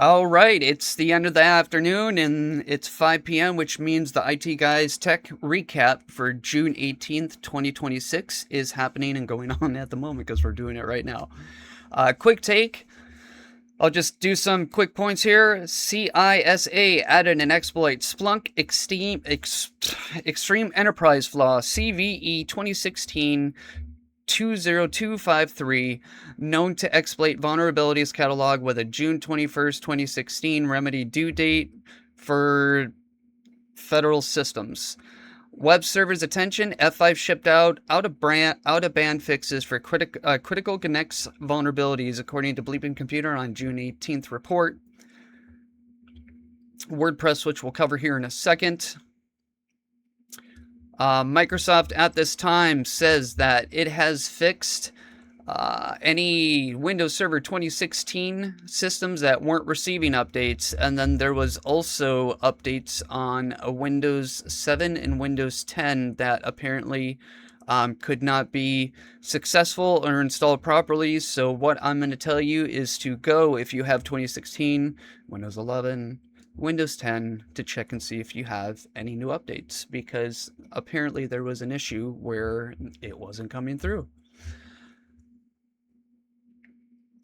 All right, it's the end of the afternoon and it's 5 p.m., which means the IT Guys Tech Recap for June 18th, 2026 is happening and going on at the moment because we're doing it right now. Quick take. I'll just do some quick points here. CISA added an exploit, Splunk Extreme Enterprise Flaw, CVE 2016 20253, known to exploit vulnerabilities catalog with a June 21st, 2016 remedy due date for federal systems. Web servers attention, F5 shipped out of band fixes for critical NGINX vulnerabilities, according to BleepingComputer on June 18th report. WordPress, which we'll cover here in a second. Microsoft at this time says that it has fixed any Windows Server 2016 systems that weren't receiving updates, and then there was also updates on a Windows 7 and Windows 10 that apparently could not be successful or installed properly. So what I'm going to tell you is to go, if you have 2016, Windows 11, Windows 10, to check and see if you have any new updates, because apparently there was an issue where it wasn't coming through.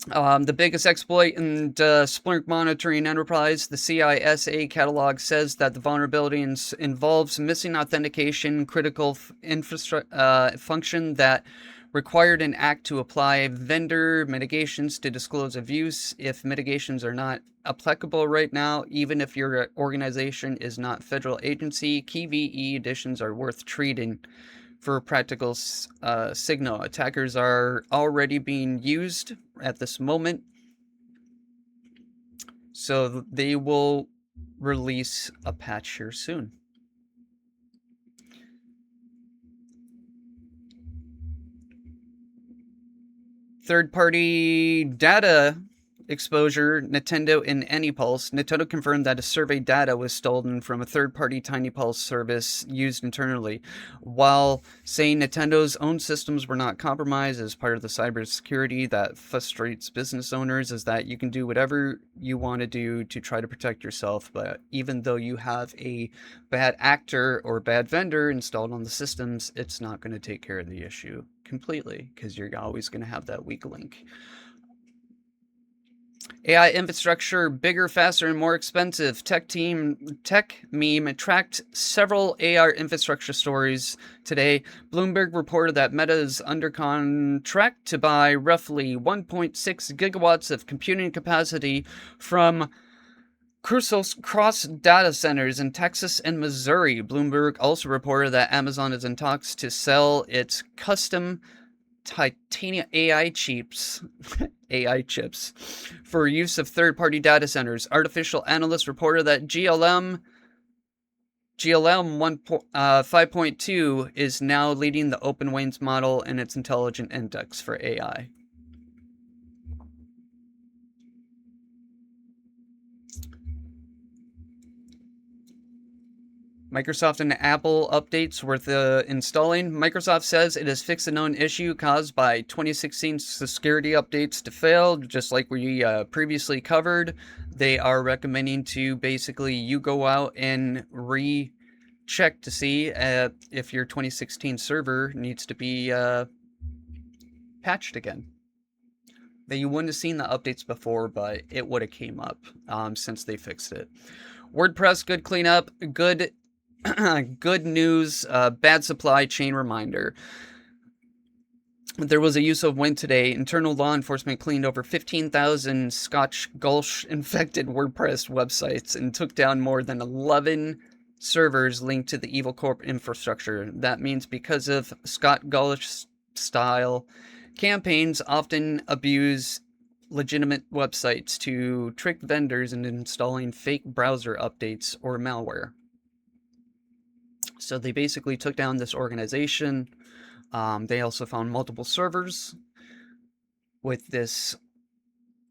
The biggest exploit in Splunk Monitoring Enterprise, the CISA catalog, says that the vulnerability involves missing authentication critical function that required an act to apply vendor mitigations to disclose of use. If mitigations are not applicable right now, even if your organization is not federal agency, key VE additions are worth treating for practical signal. Attackers are already being used at this moment, so they will release a patch here soon. Third-party data exposure, Nintendo and AnyPulse. Nintendo confirmed that a survey data was stolen from a third-party TinyPulse service used internally, while saying Nintendo's own systems were not compromised as part of the cybersecurity that frustrates business owners, is that you can do whatever you want to do to try to protect yourself, but even though you have a bad actor or bad vendor installed on the systems, it's not going to take care of the issue completely, because you're always going to have that weak link. AI infrastructure, bigger, faster, and more expensive. TechMeme tracked several AI infrastructure stories today. Bloomberg reported that Meta is under contract to buy roughly 1.6 gigawatts of computing capacity from cross data centers in Texas and Missouri. Bloomberg also reported that Amazon is in talks to sell its custom Titanium AI chips for use of third-party data centers. Artificial analysts reported that GLM 5.2 is now leading the OpenWings model in its intelligent index for AI. Microsoft and Apple updates worth installing. Microsoft says it has fixed a known issue caused by 2016 security updates to fail, just like we previously covered. They are recommending to basically you go out and recheck to see if your 2016 server needs to be patched again. That you wouldn't have seen the updates before, but it would have came up since they fixed it. WordPress, good cleanup, good news, bad supply chain reminder. There was a use of win today. Internal law enforcement cleaned over 15,000 SocGholish-infected WordPress websites and took down more than 11 servers linked to the evil corp infrastructure. That means because of SocGholish-style campaigns often abuse legitimate websites to trick vendors into installing fake browser updates or malware. So they basically took down this organization. They also found multiple servers with this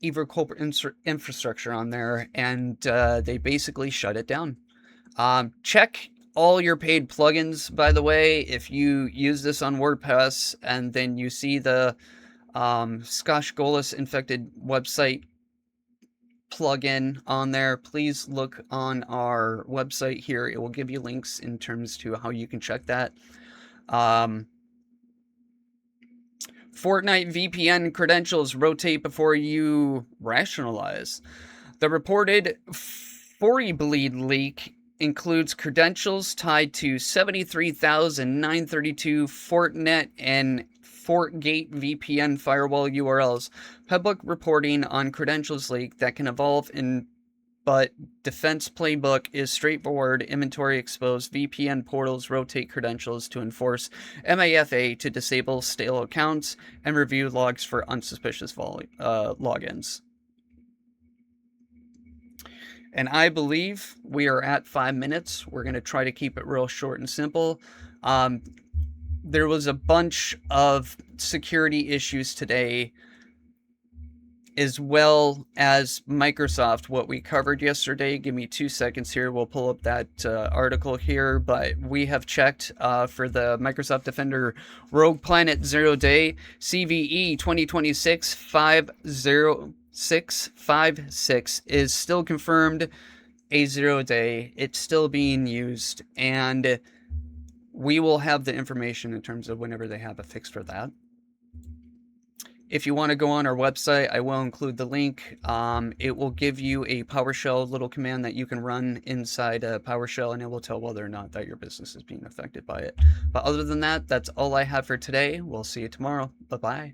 evil corporate infrastructure on there, and they basically shut it down. Check all your paid plugins, by the way. If you use this on WordPress and then you see the SocGholish-infected website plugin on there. Please look on our website here. It will give you links in terms to how you can check that. Fortinet VPN credentials rotate before you rationalize. The reported FortiBleed leak includes credentials tied to 73,932 Fortinet and FortiGate VPN firewall URLs. Public reporting on credentials leak that can evolve in, but defense playbook is straightforward. Inventory exposed VPN portals rotate credentials to enforce MAFA to disable stale accounts and review logs for unsuspicious logins. And I believe we are at 5 minutes. We're going to try to keep it real short and simple. There was a bunch of security issues today, as well as Microsoft, what we covered yesterday. Give me 2 seconds here. We'll pull up that article here. But we have checked for the Microsoft Defender Rogue Planet 0 Day, CVE 2026-50656 is still confirmed a 0 day. It's still being used, and we will have the information in terms of whenever they have a fix for that. If you want to go on our website, I will include the link. It will give you a PowerShell little command that you can run inside PowerShell, and it will tell whether or not that your business is being affected by it. But other than that, that's all I have for today. We'll see you tomorrow. Bye-bye.